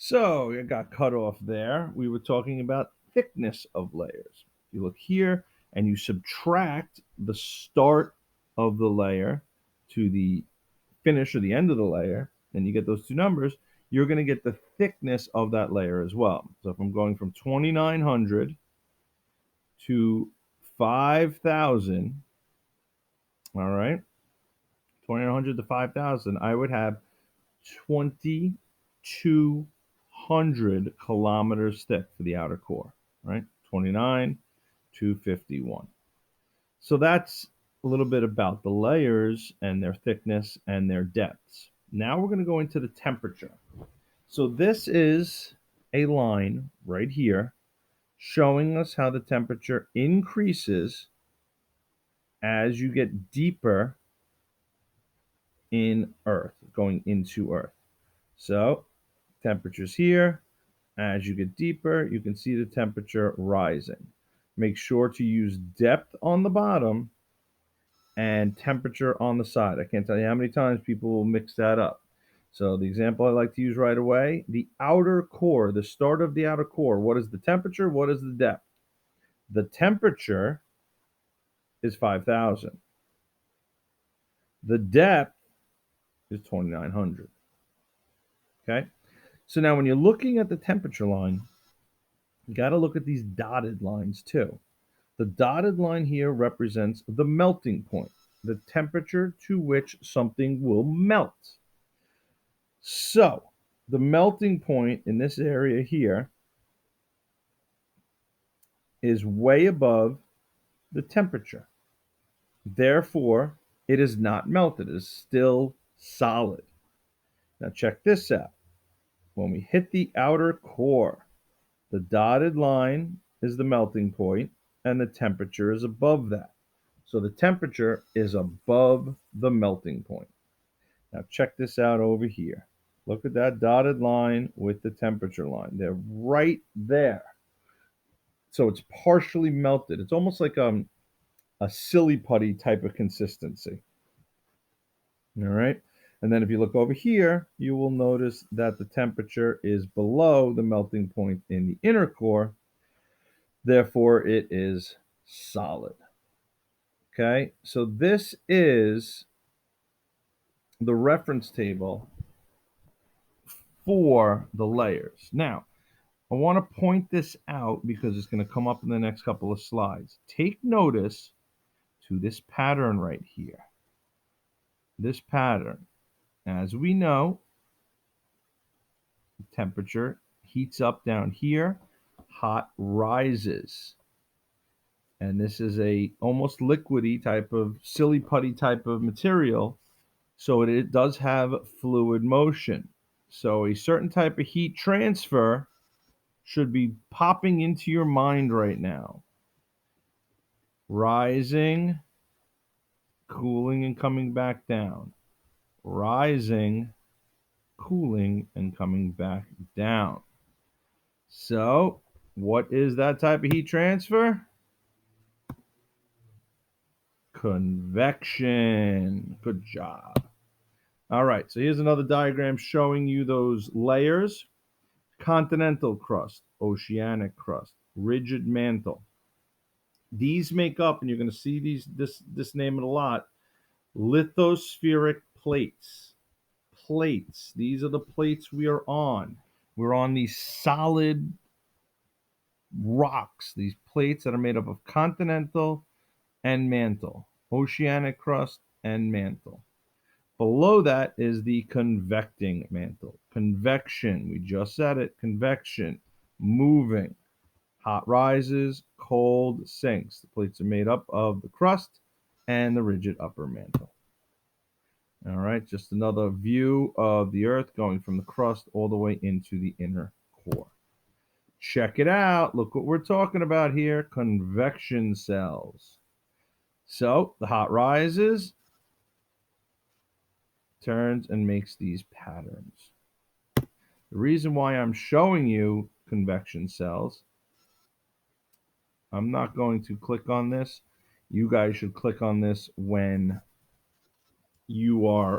So it got cut off there. We were talking about thickness of layers. You look here and you subtract the start of the layer to the finish or the end of the layer, and you get those two numbers, you're going to get the thickness of that layer as well. So if I'm going from 2,900 to 5,000, all right, 2,900 to 5,000, I would have 2,200 kilometers thick for the outer core, right? 29, 251. So that's a little bit about the layers and their thickness and their depths. Now we're going to go into the temperature. So this is a line right here showing us how the temperature increases as you get deeper in Earth, going into Earth. So temperatures here. As you get deeper, you can see the temperature rising. Make sure to use depth on the bottom and temperature on the side. I can't tell you how many times people will mix that up. So the example I like to use right away, the outer core, the start of the outer core, what is the temperature? What is the depth? The temperature is 5,000. The depth is 2,900. Okay? So now when you're looking at the temperature line, you got to look at these dotted lines too. The dotted line here represents the melting point, the temperature to which something will melt. So the melting point in this area here is way above the temperature. Therefore, it is not melted. It is still solid. Now check this out. When we hit the outer core, the dotted line is the melting point and the temperature is above that. So the temperature is above the melting point. Now check this out over here. Look at that dotted line with the temperature line. They're right there. So it's partially melted. It's almost like a silly putty type of consistency. All right. And then if you look over here, you will notice that the temperature is below the melting point in the inner core. Therefore, it is solid. Okay. So this is the reference table for the layers. Now, I want to point this out because it's going to come up in the next couple of slides. Take notice to this pattern right here. This pattern. As we know, temperature heats up down here, hot rises. And this is a almost liquidy type of silly putty type of material. So it does have fluid motion. So a certain type of heat transfer should be popping into your mind right now. Rising, cooling, and coming back down. Rising, cooling, and coming back down. So, what is that type of heat transfer? Convection. Good job. All right, so here's another diagram showing you those layers. Continental crust, oceanic crust, rigid mantle. These make up, and you're going to see this name it a lot, lithospheric plates. Plates. These are the plates we are on. We're on these solid rocks, these plates that are made up of continental and mantle, oceanic crust and mantle. Below that is the convecting mantle. Convection, we just said it, convection, moving. Hot rises, cold sinks. The plates are made up of the crust and the rigid upper mantle. All right, just another view of the Earth going from the crust all the way into the inner core. Check it out. Look what we're talking about here. Convection cells. So the hot rises, turns, and makes these patterns. The reason why I'm showing you convection cells, I'm not going to click on this. You guys should click on this when you are